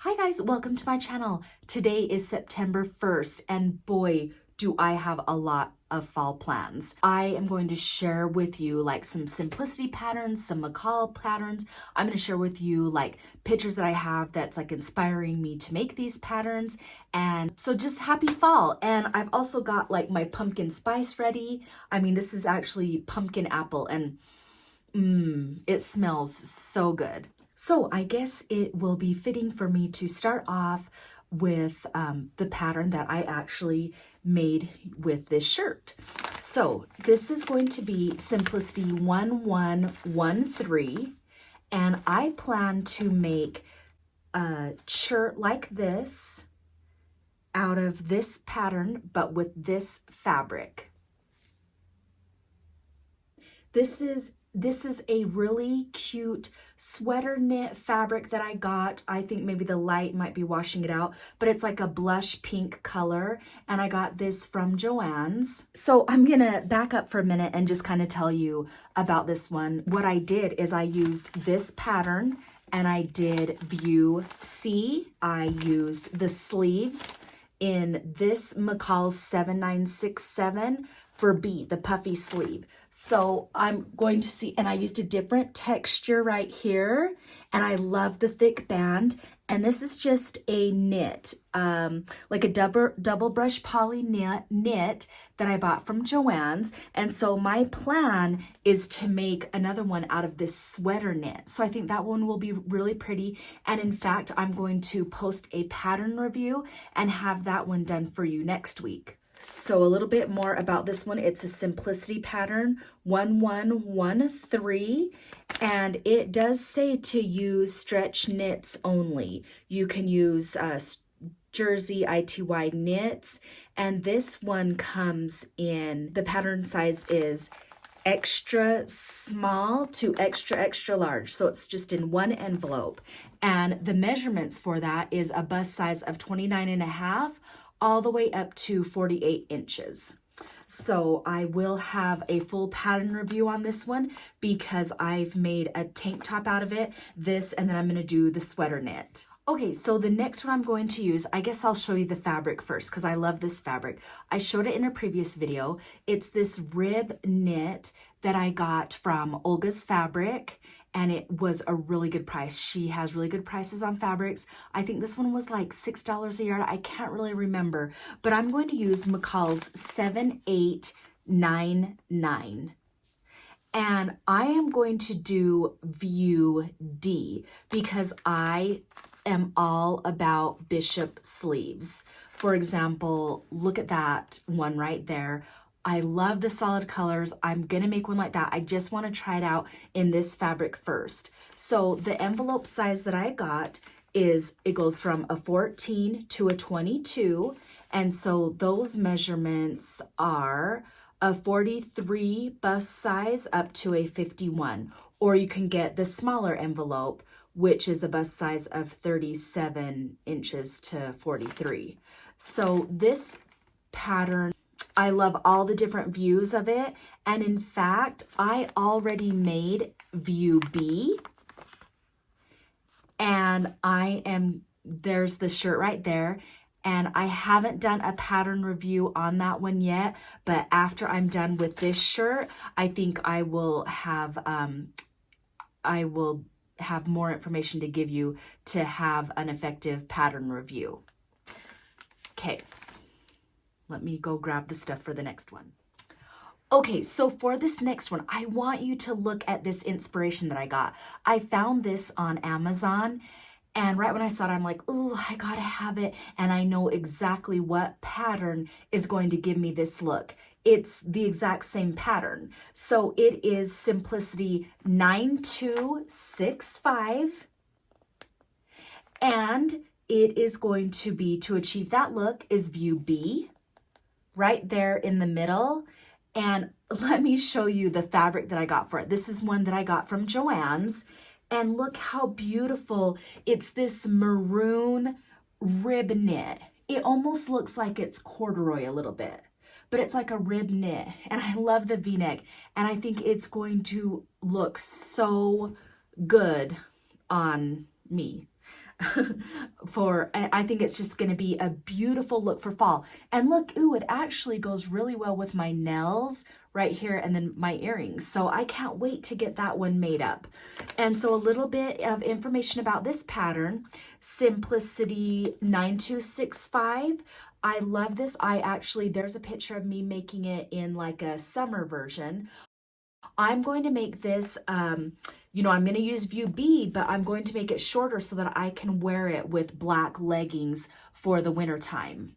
Hi guys, welcome to my channel. Today is September 1st and boy, do I have a lot of fall plans. I am going to share with you like some simplicity patterns, some Mccall patterns. I'm going to share with you like pictures that I have that's like inspiring me to make these patterns. And so just happy fall. And I've also got like my pumpkin spice ready. I mean, this is actually pumpkin apple and it smells so good. So I guess it will be fitting for me to start off with the pattern that I actually made with this shirt. So this is going to be Simplicity 1113, and I plan to make a shirt like this out of this pattern, but with this fabric. This is a really cute sweater knit fabric that I got. I think maybe the light might be washing it out, but it's like a blush pink color, and I got this from Joann's. So I'm gonna back up for a minute and just kind of tell you about this one. What I did is I used this pattern and I did view C. I used the sleeves in this Mccall's 7967 for B, the puffy sleeve. So I'm going to see, and I used a different texture right here, and I love the thick band. And this is just a knit, like a double brush poly knit that I bought from Joann's. And so my plan is to make another one out of this sweater knit. So I think that one will be really pretty. And in fact, I'm going to post a pattern review and have that one done for you next week. So a little bit more about this one. It's a simplicity pattern 1113, and it does say to use stretch knits only. You can use jersey ITY knits, and this one comes in, the pattern size is extra small to extra large. So it's just in one envelope. And the measurements for that is a bust size of 29.5 all the way up to 48 inches. So I will have a full pattern review on this one because I've made a tank top out of it, this, and then I'm gonna do the sweater knit. Okay, so the next one I'm going to use, I guess I'll show you the fabric first because I love this fabric. I showed it in a previous video. It's this rib knit that I got from Olga's Fabric, and it was a really good price. She has really good prices on fabrics. I think this one was like $6 a yard. I can't really remember, but I'm going to use Mccall's 7899. And I am going to do view D because I am all about bishop sleeves. For example, look at that one right there. I love the solid colors. I'm gonna make one like that. I just wanna try it out in this fabric first. So the envelope size that I got is, it goes from a 14 to a 22. And so those measurements are a 43 bust size up to a 51. Or you can get the smaller envelope, which is a bust size of 37 inches to 43. So this pattern, I love all the different views of it. And in fact, I already made view B. And there's the shirt right there. And I haven't done a pattern review on that one yet. But after I'm done with this shirt, I think I will have more information to give you to have an effective pattern review. Okay. Let me go grab the stuff for the next one. Okay, so for this next one, I want you to look at this inspiration that I got. I found this on Amazon, and right when I saw it, I'm like, oh, I gotta have it. And I know exactly what pattern is going to give me this look. It's the exact same pattern. So it is Simplicity 9265. And it is going to be, to achieve that look, is view B. Right there in the middle. And let me show you the fabric that I got for it. This is one that I got from Joann's, and look how beautiful. It's this maroon rib knit. It almost looks like it's corduroy a little bit, but it's like a rib knit, and I love the V-neck, and I think it's going to look so good on me. I think it's just going to be a beautiful look for fall. And look, ooh, it actually goes really well with my nails right here and then my earrings. So I can't wait to get that one made up. And so a little bit of information about this pattern, Simplicity 9265. I love this. There's a picture of me making it in like a summer version. I'm going to make this, I'm going to use view B, but I'm going to make it shorter so that I can wear it with black leggings for the winter time.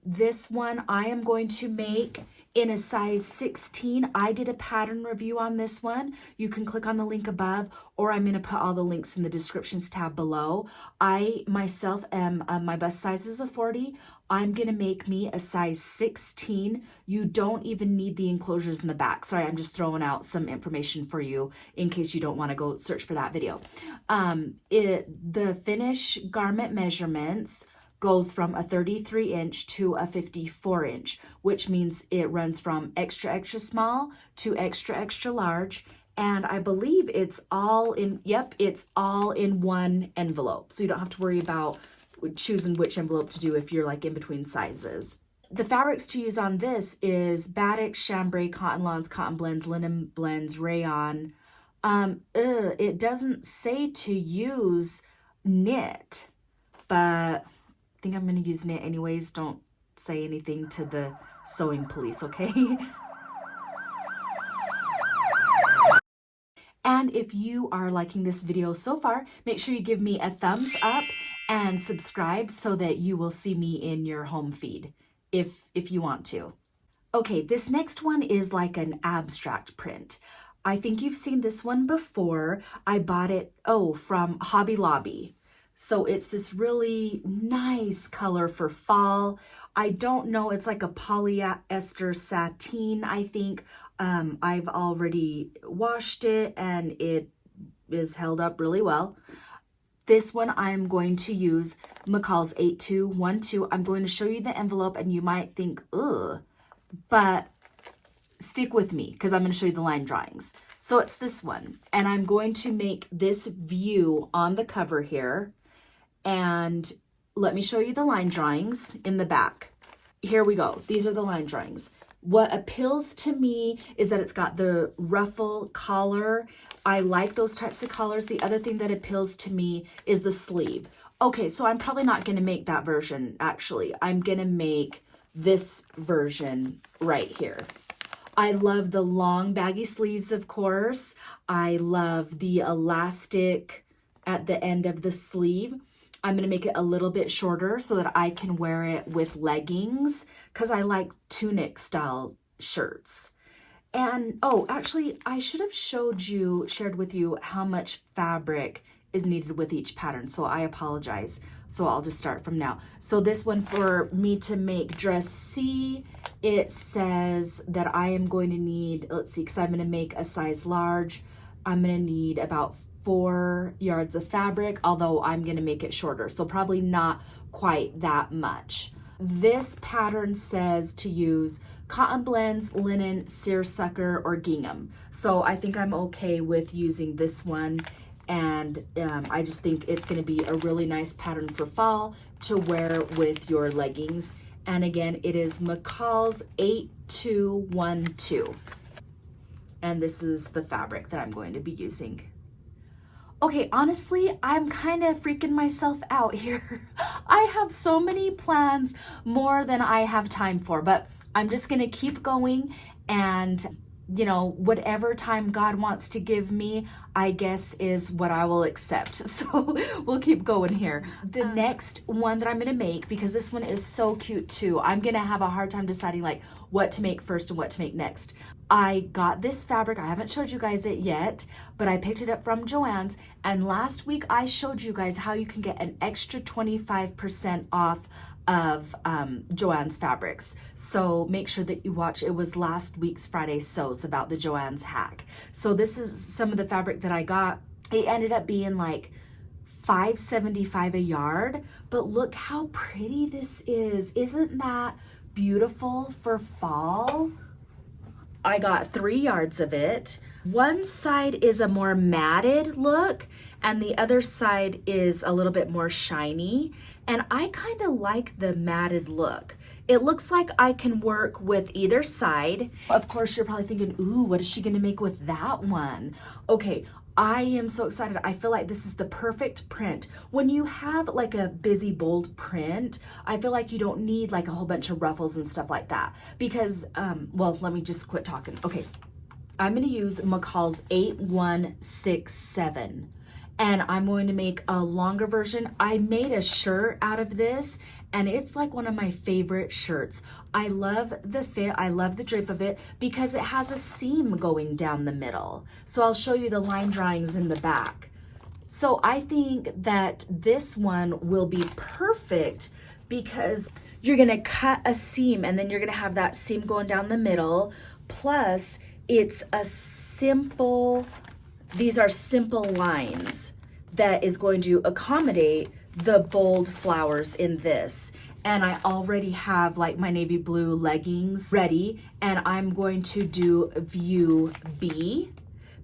This one I am going to make in a size 16. I did a pattern review on this one. You can click on the link above, or I'm going to put all the links in the descriptions tab below. I myself am, my bust size is a 40. I'm going to make me a size 16. You don't even need the enclosures in the back. Sorry, I'm just throwing out some information for you in case you don't want to go search for that video. The finish garment measurements goes from a 33 inch to a 54 inch, which means it runs from extra, extra small to extra, extra large. And I believe it's all in, it's all in one envelope. So you don't have to worry about choosing which envelope to do if you're like in between sizes. The fabrics to use on this is batik, chambray, cotton lawns, cotton blends, linen blends, rayon. It doesn't say to use knit, but I think I'm going to use knit anyways. Don't say anything to the sewing police, okay? And if you are liking this video so far, make sure you give me a thumbs up and subscribe so that you will see me in your home feed if you want to. Okay, this next one is like an abstract print. I think you've seen this one before. I bought it, from Hobby Lobby. So it's this really nice color for fall. I don't know, it's like a polyester sateen, I think. I've already washed it and it is held up really well. This one I'm going to use Mccall's 8212. I'm going to show you the envelope and you might think, ugh, but stick with me because I'm going to show you the line drawings. So it's this one, and I'm going to make this view on the cover here. And let me show you the line drawings in the back. Here we go. These are the line drawings. What appeals to me is that it's got the ruffle collar. I like those types of collars. The other thing that appeals to me is the sleeve. Okay, so I'm probably not going to make that version, actually. I'm going to make this version right here. I love the long baggy sleeves, of course. I love the elastic at the end of the sleeve. I'm going to make it a little bit shorter so that I can wear it with leggings because I like tunic style shirts. And actually, I should have shared with you how much fabric is needed with each pattern. So I apologize. So I'll just start from now. So this one for me to make dress C, it says that I am going to need, let's see, because I'm going to make a size large. I'm going to need about 4 yards of fabric, although I'm going to make it shorter, so probably not quite that much. This pattern says to use cotton blends, linen, seersucker, or gingham. So I think I'm okay with using this one, and I just think it's going to be a really nice pattern for fall to wear with your leggings. And again, it is Mccall's 8212. And this is the fabric that I'm going to be using. Okay, honestly, I'm kind of freaking myself out here. I have so many plans, more than I have time for, but I'm just going to keep going, and whatever time God wants to give me, I guess is what I will accept. So we'll keep going here. The next one that I'm going to make, because this one is so cute too, I'm going to have a hard time deciding like what to make first and what to make next. I got this fabric. I haven't showed you guys it yet, but I picked it up from Joann's. And last week I showed you guys how you can get an extra 25% off of Joann's fabrics. So make sure that you watch. It was last week's Friday Sews about the Joann's hack. So this is some of the fabric that I got. It ended up being like $5.75 a yard, but look how pretty this is. Isn't that beautiful for fall? I got 3 yards of it. One side is a more matted look, and the other side is a little bit more shiny. And I kind of like the matted look. It looks like I can work with either side. Of course, you're probably thinking, ooh, what is she gonna make with that one? Okay, I am so excited. I feel like this is the perfect print. When you have like a busy, bold print, I feel like you don't need like a whole bunch of ruffles and stuff like that because, well, let me just quit talking. Okay, I'm gonna use Mccall's 8167. And I'm going to make a longer version. I made a shirt out of this and it's like one of my favorite shirts. I love the fit, I love the drape of it because it has a seam going down the middle. So I'll show you the line drawings in the back. So I think that this one will be perfect because you're gonna cut a seam and then you're gonna have that seam going down the middle. Plus it's a simple, these are simple lines that is going to accommodate the bold flowers in this. And I already have like my navy blue leggings ready and I'm going to do view B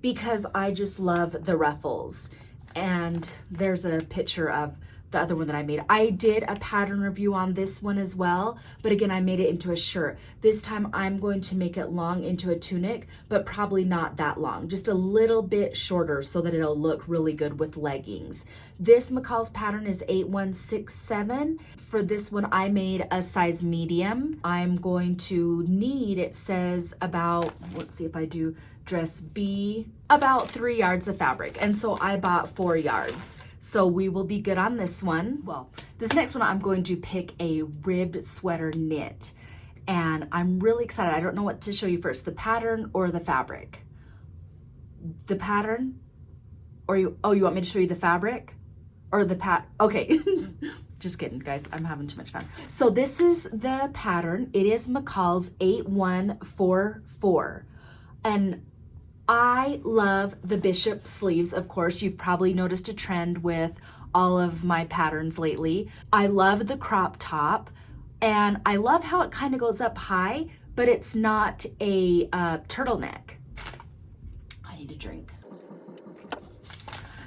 because I just love the ruffles. And there's a picture of the other one that I made. I did a pattern review on this one as well, but again, I made it into a shirt. This time I'm going to make it long into a tunic, but probably not that long, just a little bit shorter so that it'll look really good with leggings. This Mccall's pattern is 8167. For this one, I made a size medium. I'm going to need, it says about, let's see if I do dress B, about 3 yards of fabric. And so I bought 4 yards. So we will be good on this one. Well, this next one, I'm going to pick a ribbed sweater knit. And I'm really excited. I don't know what to show you first, the pattern or the fabric? The pattern? Or you want me to show you the fabric? Or the okay. Just kidding, guys. I'm having too much fun. So this is the pattern. It is Mccall's 8144. And I love the bishop sleeves, of course. You've probably noticed a trend with all of my patterns lately. I love the crop top, and I love how it kind of goes up high, but it's not a turtleneck. I need a drink.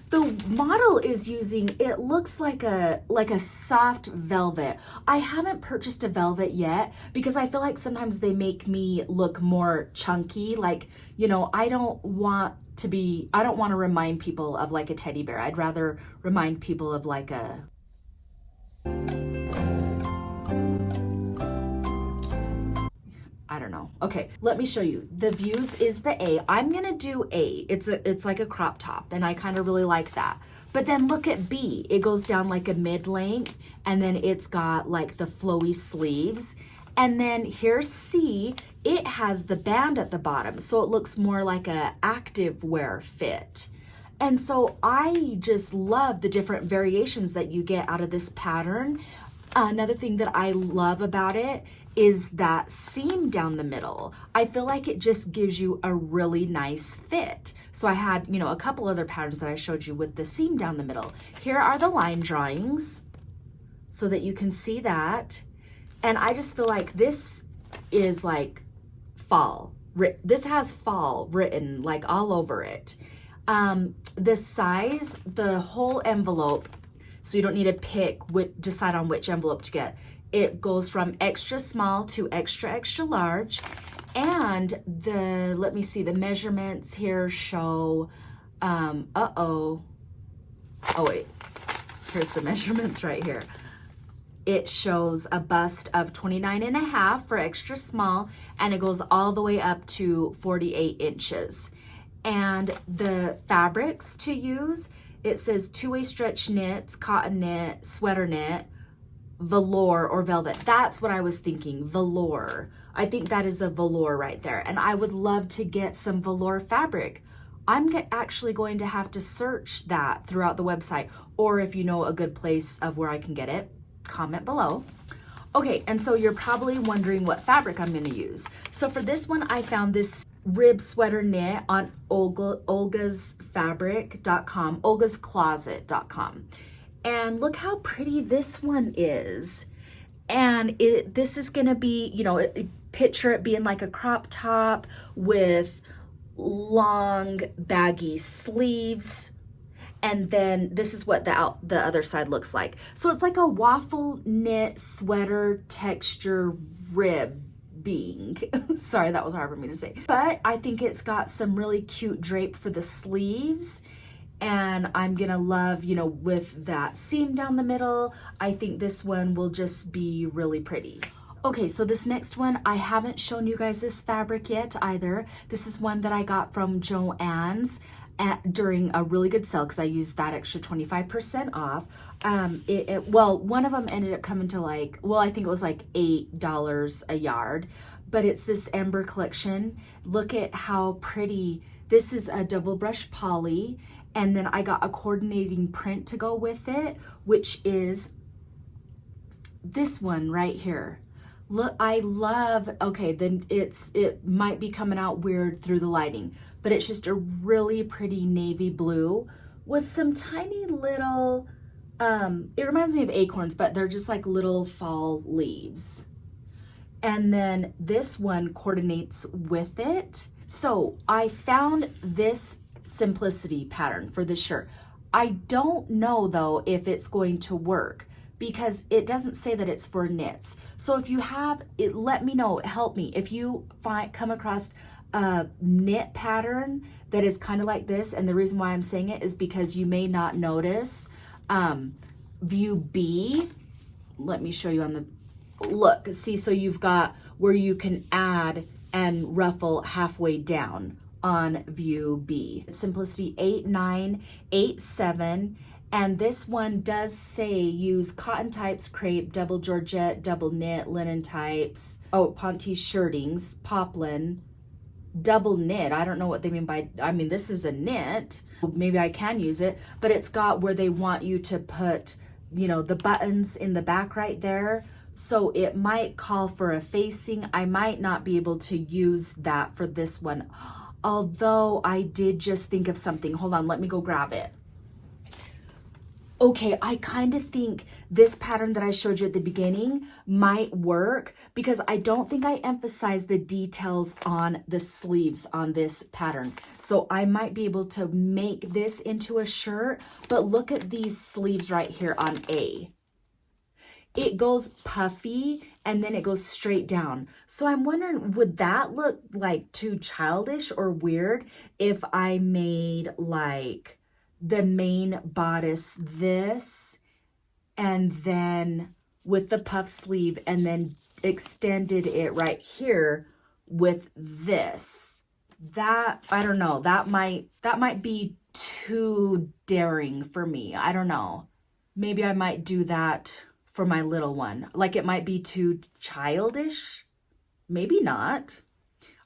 The model is using, it looks like a soft velvet. I haven't purchased a velvet yet because I feel like sometimes they make me look more chunky. Like, you know, I don't want to remind people of like a teddy bear. I'd rather remind people of like a, I don't know. Okay, let me show you. The views is the A. I'm gonna do A. It's like a crop top, and I kind of really like that. But then look at B. It goes down like a mid-length, and then it's got like the flowy sleeves. And then here's C. It has the band at the bottom, so it looks more like a active wear fit. And so I just love the different variations that you get out of this pattern. Another thing that I love about it is that seam down the middle. I feel like it just gives you a really nice fit. So I had, you know, a couple other patterns that I showed you with the seam down the middle. Here are the line drawings so that you can see that. And I just feel like this is like fall. This has fall written like all over it. The size, the whole envelope, so you don't need to decide on which envelope to get. It goes from extra small to extra, extra large. And let me see, the measurements here show, oh wait, here's the measurements right here. It shows a bust of 29.5 for extra small, and it goes all the way up to 48 inches. And the fabrics to use, it says two-way stretch knits, cotton knit, sweater knit, velour or velvet. That's what I was thinking, velour. I think that is a velour right there. And I would love to get some velour fabric. I'm actually going to have to search that throughout the website, or if you know a good place of where I can get it, comment below. Okay, and so you're probably wondering what fabric I'm gonna use. So for this one, I found this rib sweater knit on olgasfabric.com, olgascloset.com. And look how pretty this one is. And this is gonna be, you know, picture it being like a crop top with long baggy sleeves. And then this is what the other side looks like. So it's like a waffle knit sweater texture ribbing. Sorry, that was hard for me to say. But I think it's got some really cute drape for the sleeves. And I'm gonna love, you know, with that seam down the middle, I think this one will just be really pretty. Okay, so this next one, I haven't shown you guys this fabric yet either. This is one that I got from Joann's during a really good sale because I used that extra 25% off. Well, one of them ended up coming to like, well, I think it was like $8 a yard, but it's this Ember collection. Look at how pretty. This is a double brush poly. And then I got a coordinating print to go with it, which is this one right here. Look, I love, okay, then it might be coming out weird through the lighting, but it's just a really pretty navy blue with some tiny little, it reminds me of acorns, but they're just like little fall leaves. And then this one coordinates with it. So I found this simplicity pattern for this shirt. I don't know though if it's going to work because it doesn't say that it's for knits. So if you have it, let me know, help me. If you come across a knit pattern that is kind of like this, and the reason why I'm saying it is because you may not notice view B. Let me show you on the, look, see, so you've got where you can add and ruffle halfway down on view B. Simplicity 8987, and this one does say use cotton types, crepe, double georgette, double knit, linen types. Oh, Ponte shirtings, poplin, double knit. I don't know what they mean by, I mean, this is a knit. Maybe I can use it, but it's got where they want you to put, you know, the buttons in the back right there. So it might call for a facing. I might not be able to use that for this one. Although I did just think of something. Hold on, let me go grab it. Okay, I kind of think this pattern that I showed you at the beginning might work because I don't think I emphasized the details on the sleeves on this pattern. So I might be able to make this into a shirt, but look at these sleeves right here on A. It goes puffy and then it goes straight down. So I'm wondering, would that look like too childish or weird if I made like the main bodice this and then with the puff sleeve and then extended it right here with this? That, I don't know, that might be too daring for me. I don't know. Maybe I might do that for my little one. Like it might be too childish. Maybe not.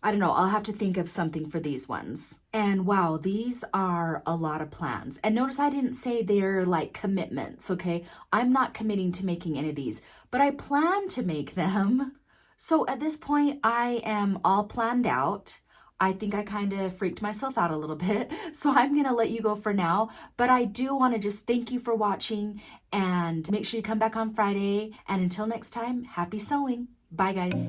I don't know. I'll have to think of something for these ones. And wow, these are a lot of plans. And notice I didn't say they're like commitments, okay? I'm not committing to making any of these, but I plan to make them. So at this point, I am all planned out. I think I kind of freaked myself out a little bit, so I'm gonna let you go for now, but I do wanna just thank you for watching and make sure you come back on Friday, and until next time, happy sewing. Bye guys.